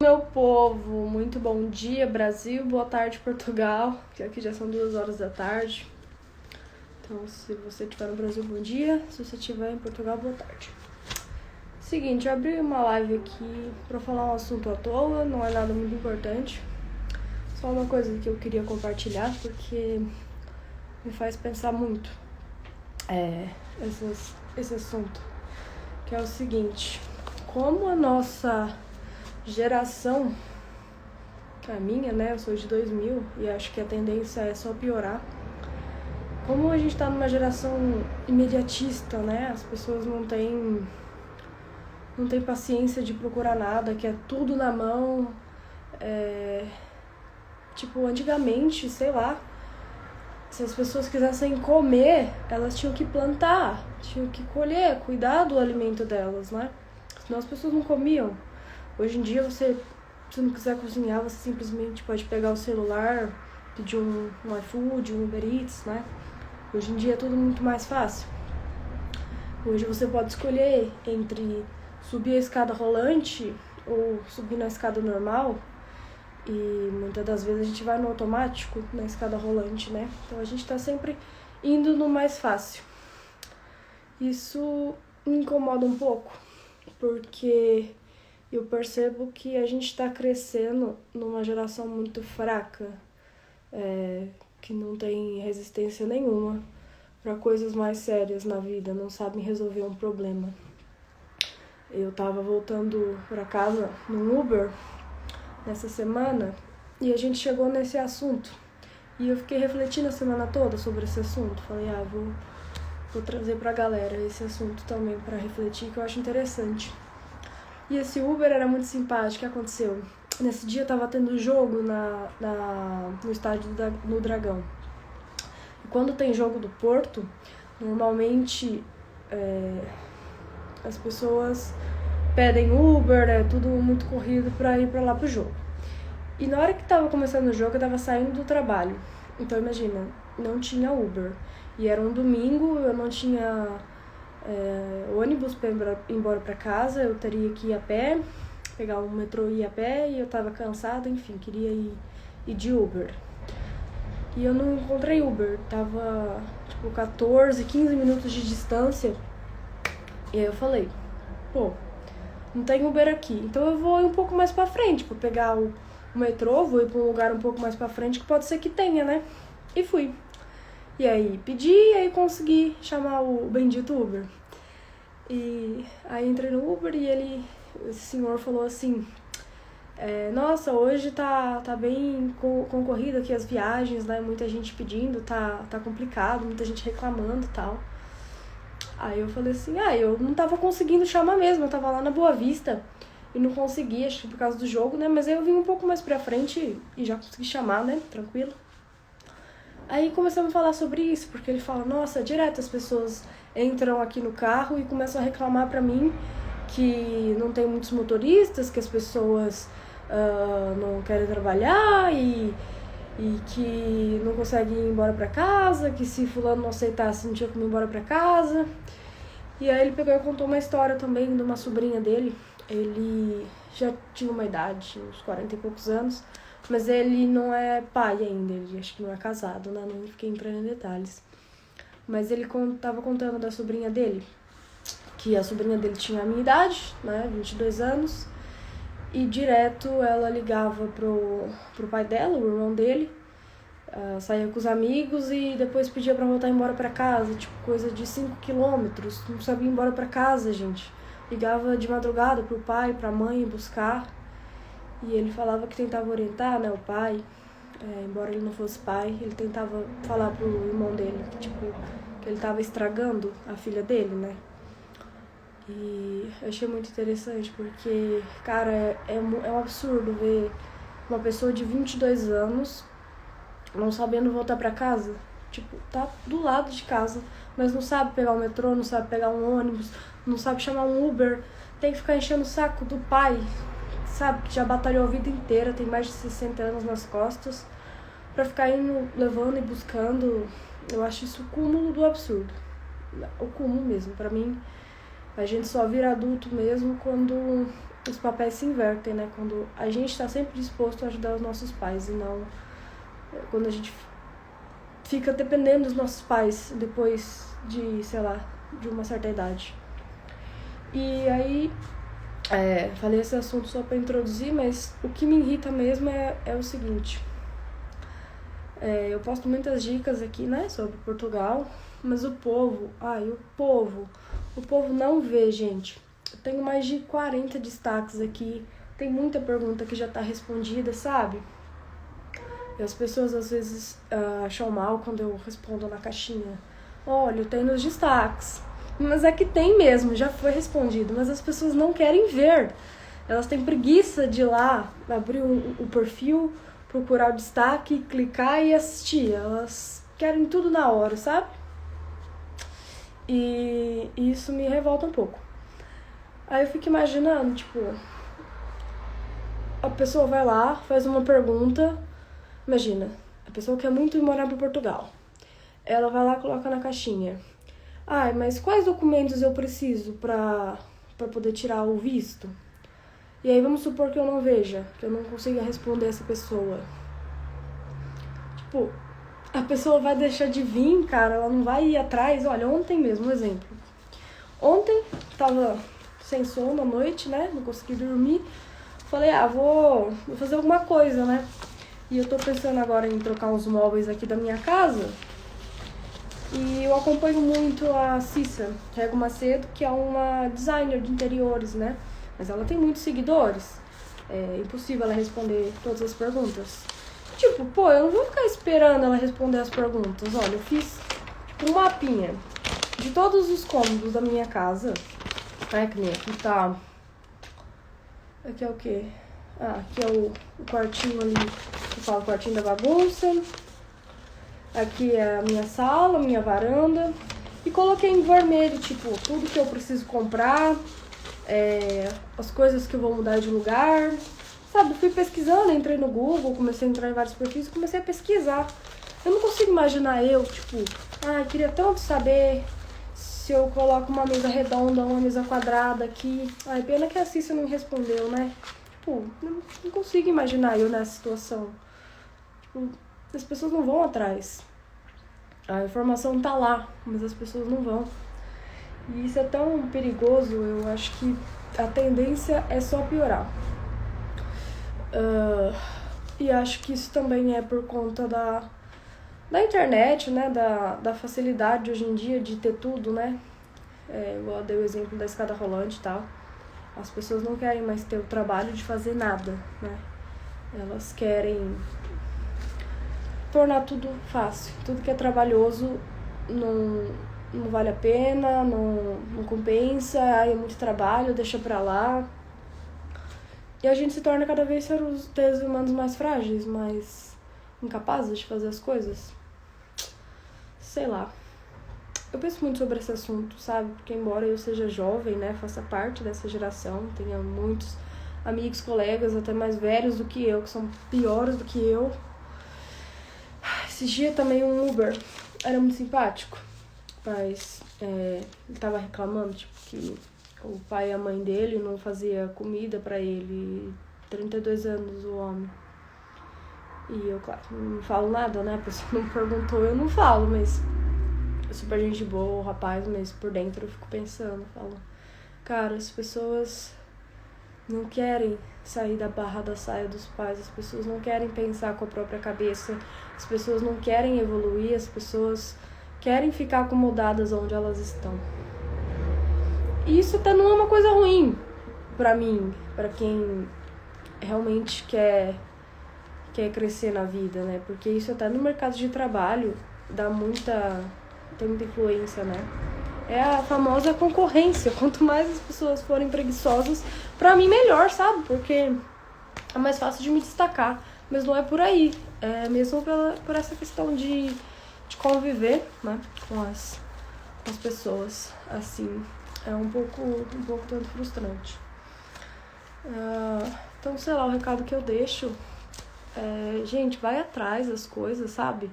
Meu povo, muito bom dia Brasil, boa tarde Portugal, que aqui já são 2 horas da tarde. Então, se você estiver no Brasil, bom dia, se você estiver em Portugal, boa tarde. Seguinte, eu abri uma live aqui pra falar um assunto à toa, não é nada muito importante. Só uma coisa que eu queria compartilhar, porque me faz pensar muito esse assunto, que é o seguinte: como a nossa geração, que é a minha, né, eu sou de 2000 e acho que a tendência é só piorar, como a gente tá numa geração imediatista, né, as pessoas não têm paciência de procurar nada, que é tudo na mão. Tipo, antigamente, sei lá, se as pessoas quisessem comer, elas tinham que plantar, tinham que colher, cuidar do alimento delas, né? Senão as pessoas não comiam. Hoje em dia, se não quiser cozinhar, você simplesmente pode pegar o celular, pedir um iFood, um Uber Eats, né? Hoje em dia é tudo muito mais fácil. Hoje você pode escolher entre subir a escada rolante ou subir na escada normal. E muitas das vezes a gente vai no automático, na escada rolante, né? Então a gente tá sempre indo no mais fácil. Isso me incomoda um pouco, porque eu percebo que a gente tá crescendo numa geração muito fraca, que não tem resistência nenhuma para coisas mais sérias na vida, não sabem resolver um problema. Eu tava voltando para casa no Uber nessa semana e a gente chegou nesse assunto. E eu fiquei refletindo a semana toda sobre esse assunto. Falei, vou trazer pra galera esse assunto também pra refletir, que eu acho interessante. E esse Uber era muito simpático. O que aconteceu? Nesse dia tava tendo jogo no estádio no Dragão. E quando tem jogo do Porto, normalmente as pessoas pedem Uber, é tudo muito corrido pra ir pra lá pro jogo. E na hora que tava começando o jogo, eu tava saindo do trabalho. Então imagina, não tinha Uber. E era um domingo, eu não tinha ônibus pra ir embora pra casa, eu teria que ir a pé, pegar um metrô e ir a pé, e eu tava cansada, enfim, queria ir de Uber. E eu não encontrei Uber, tava tipo 14, 15 minutos de distância. E aí eu falei, não tem Uber aqui, então eu vou ir um pouco mais pra frente, pra pegar o metrô, vou ir pra um lugar um pouco mais pra frente que pode ser que tenha, né? E fui. E aí pedi, e aí consegui chamar o bendito Uber. E aí entrei no Uber e esse senhor falou assim, nossa, hoje tá bem concorrido aqui as viagens, né? Muita gente pedindo, tá complicado, muita gente reclamando e tal. Aí eu falei assim, eu não tava conseguindo chamar mesmo, eu tava lá na Boa Vista e não consegui, acho que por causa do jogo, né? Mas aí eu vim um pouco mais pra frente e já consegui chamar, né? Tranquilo. Aí começamos a falar sobre isso, porque ele fala, nossa, direto as pessoas entram aqui no carro e começam a reclamar pra mim que não tem muitos motoristas, que as pessoas não querem trabalhar e que não conseguem ir embora pra casa, que se fulano não aceitasse não tinha como ir embora pra casa. E aí ele pegou e contou uma história também de uma sobrinha dele. Ele já tinha uma idade, uns 40 e poucos anos, mas ele não é pai ainda, ele acho que não é casado, né? Não fiquei entrando em detalhes. Mas ele tava contando da sobrinha dele, que a sobrinha dele tinha a minha idade, né? 22 anos. E direto ela ligava pro pai dela, o irmão dele, saía com os amigos e depois pedia pra voltar embora pra casa, tipo, coisa de 5 quilômetros, não sabia ir embora pra casa, gente. Ligava de madrugada pro pai, pra mãe buscar. E ele falava que tentava orientar, né, o pai, embora ele não fosse pai, ele tentava falar pro irmão dele, que ele tava estragando a filha dele, né. E eu achei muito interessante porque, cara, é um absurdo ver uma pessoa de 22 anos não sabendo voltar pra casa. Tipo, tá do lado de casa, mas não sabe pegar o metrô, não sabe pegar um ônibus, não sabe chamar um Uber. Tem que ficar enchendo o saco do pai, sabe, que já batalhou a vida inteira, tem mais de 60 anos nas costas, pra ficar indo, levando e buscando. Eu acho isso o cúmulo do absurdo. O cúmulo mesmo. Pra mim, a gente só vira adulto mesmo quando os papéis se invertem, né? Quando a gente tá sempre disposto a ajudar os nossos pais e não quando a gente fica dependendo dos nossos pais depois de, sei lá, de uma certa idade. E aí, falei esse assunto só pra introduzir, mas o que me irrita mesmo é o seguinte. Eu posto muitas dicas aqui, né, sobre Portugal, mas o povo não vê, gente. Eu tenho mais de 40 destaques aqui, tem muita pergunta que já tá respondida, sabe? E as pessoas às vezes acham mal quando eu respondo na caixinha. Olha, eu tenho nos destaques. Mas é que tem mesmo, já foi respondido, mas as pessoas não querem ver. Elas têm preguiça de ir lá, abrir o perfil, procurar o destaque, clicar e assistir. Elas querem tudo na hora, sabe? E isso me revolta um pouco. Aí eu fico imaginando, tipo, a pessoa vai lá, faz uma pergunta. Imagina, a pessoa quer muito ir morar para Portugal. Ela vai lá e coloca na caixinha. Mas quais documentos eu preciso para poder tirar o visto? E aí vamos supor que eu não veja, que eu não consiga responder essa pessoa. Tipo, a pessoa vai deixar de vir, cara, ela não vai ir atrás. Olha, ontem mesmo, um exemplo. Ontem, tava sem sono à noite, né? Não consegui dormir. Falei, vou fazer alguma coisa, né? E eu tô pensando agora em trocar uns móveis aqui da minha casa. E eu acompanho muito a Cissa Rego Macedo, que é uma designer de interiores, né? Mas ela tem muitos seguidores. É impossível ela responder todas as perguntas. Tipo, eu não vou ficar esperando ela responder as perguntas. Olha, eu fiz um mapinha de todos os cômodos da minha casa. Que nem aqui tá... Aqui é o quê? Aqui é o quartinho ali, eu falo quartinho da bagunça. Aqui é a minha sala, minha varanda. E coloquei em vermelho, tipo, tudo que eu preciso comprar, as coisas que eu vou mudar de lugar. Sabe, fui pesquisando, entrei no Google, comecei a entrar em vários perfis e comecei a pesquisar. Eu não consigo imaginar queria tanto saber se eu coloco uma mesa redonda ou uma mesa quadrada aqui. Pena que a Cissa não respondeu, né? Tipo, não consigo imaginar eu nessa situação. Tipo, as pessoas não vão atrás. A informação tá lá, mas as pessoas não vão. E isso é tão perigoso, eu acho que a tendência é só piorar. E acho que isso também é por conta da internet, né? Da facilidade hoje em dia de ter tudo, né? Eu dei o exemplo da escada rolante e tal. As pessoas não querem mais ter o trabalho de fazer nada, né? Elas querem tornar tudo fácil. Tudo que é trabalhoso não vale a pena, não compensa, é muito trabalho, deixa pra lá. E a gente se torna cada vez seres humanos mais frágeis, mais incapazes de fazer as coisas. Sei lá. Eu penso muito sobre esse assunto, sabe? Porque embora eu seja jovem, né, faça parte dessa geração, tenha muitos amigos, colegas, até mais velhos do que eu, que são piores do que eu. Esses dias também um Uber era muito simpático, mas ele tava reclamando, tipo, que o pai e a mãe dele não fazia comida pra ele, 32 anos o homem. E eu, claro, não falo nada, né? A pessoa não perguntou, eu não falo, mas super gente boa, o rapaz, mas por dentro eu fico pensando, falo, cara, as pessoas não querem sair da barra da saia dos pais, as pessoas não querem pensar com a própria cabeça, as pessoas não querem evoluir, as pessoas querem ficar acomodadas onde elas estão. E isso até não é uma coisa ruim pra mim, pra quem realmente quer crescer na vida, né? Porque isso até no mercado de trabalho tem muita influência, né? É a famosa concorrência. Quanto mais as pessoas forem preguiçosas, pra mim melhor, sabe? Porque é mais fácil de me destacar. Mas não é por aí. É mesmo por essa questão de conviver, né? Com as pessoas. Assim, é um pouco tanto frustrante. Então, sei lá, o recado que eu deixo gente, vai atrás das coisas, sabe?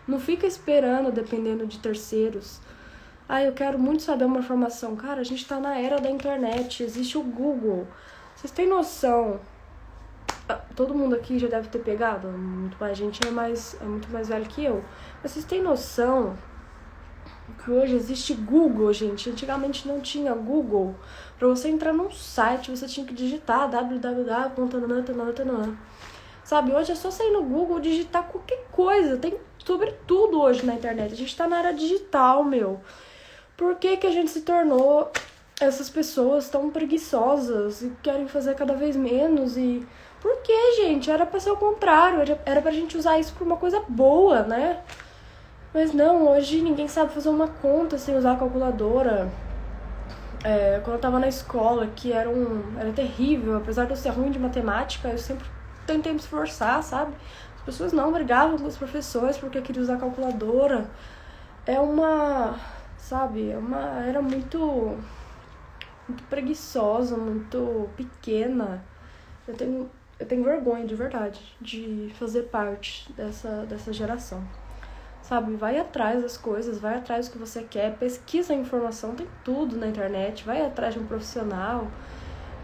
Não fica esperando, dependendo de terceiros. Eu quero muito saber uma informação. Cara, a gente tá na era da internet, existe o Google. Vocês têm noção? Todo mundo aqui já deve ter pegado, muito mais gente é muito mais velho que eu. Mas vocês têm noção que hoje existe Google, gente? Antigamente não tinha Google. Pra você entrar num site, você tinha que digitar www. Sabe, hoje é só sair no Google, digitar qualquer coisa. Tem sobre tudo hoje na internet. A gente tá na era digital, meu. Por que que a gente se tornou essas pessoas tão preguiçosas e querem fazer cada vez menos? E por que, gente? Era pra ser o contrário. Era pra gente usar isso pra uma coisa boa, né? Mas não, hoje ninguém sabe fazer uma conta sem usar a calculadora. Quando eu tava na escola, que era terrível, apesar de eu ser ruim de matemática, eu sempre tentei me esforçar, sabe? As pessoas não brigavam com os professores porque queriam usar a calculadora. Era muito preguiçosa, muito pequena. Eu tenho vergonha, de verdade, de fazer parte dessa geração. Sabe, vai atrás das coisas, vai atrás do que você quer, pesquisa a informação, tem tudo na internet, vai atrás de um profissional.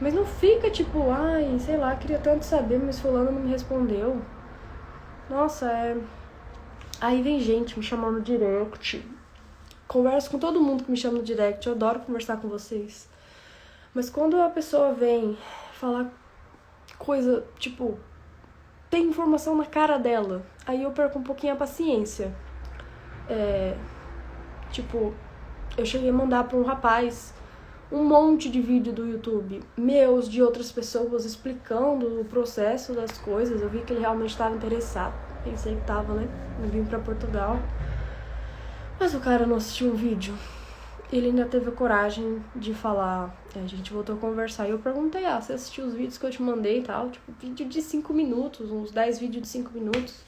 Mas não fica tipo, ai, sei lá, queria tanto saber, mas fulano não me respondeu. Nossa, Aí vem gente me chamando no direct. Converso com todo mundo que me chama no direct, eu adoro conversar com vocês. Mas quando a pessoa vem falar coisa, tipo, tem informação na cara dela, aí eu perco um pouquinho a paciência. Eu cheguei a mandar pra um rapaz um monte de vídeo do YouTube, meus, de outras pessoas, explicando o processo das coisas. Eu vi que ele realmente estava interessado. Pensei que tava, né? Eu vim pra Portugal. Mas o cara não assistiu um vídeo. Ele ainda teve a coragem de falar. A gente voltou a conversar e eu perguntei, você assistiu os vídeos que eu te mandei e tal? Tipo, vídeo de 5 minutos, uns 10 vídeos de 5 minutos.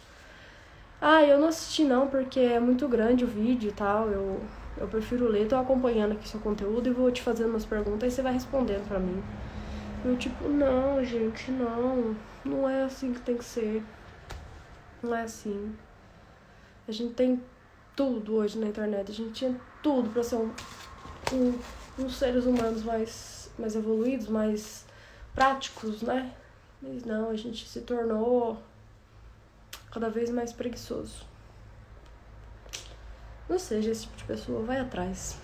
Eu não assisti não, porque é muito grande o vídeo e tal, eu prefiro ler, tô acompanhando aqui seu conteúdo e vou te fazendo umas perguntas e você vai respondendo pra mim. Eu tipo, não, gente, não é assim que tem que ser. Não é assim. A gente tem tudo hoje na internet, a gente tinha tudo pra ser uns seres humanos mais evoluídos, mais práticos, né? Mas não, a gente se tornou cada vez mais preguiçoso. Não seja esse tipo de pessoa, vai atrás.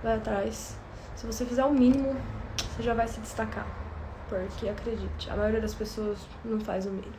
Vai atrás. Se você fizer o mínimo, você já vai se destacar. Porque, acredite, a maioria das pessoas não faz o mínimo.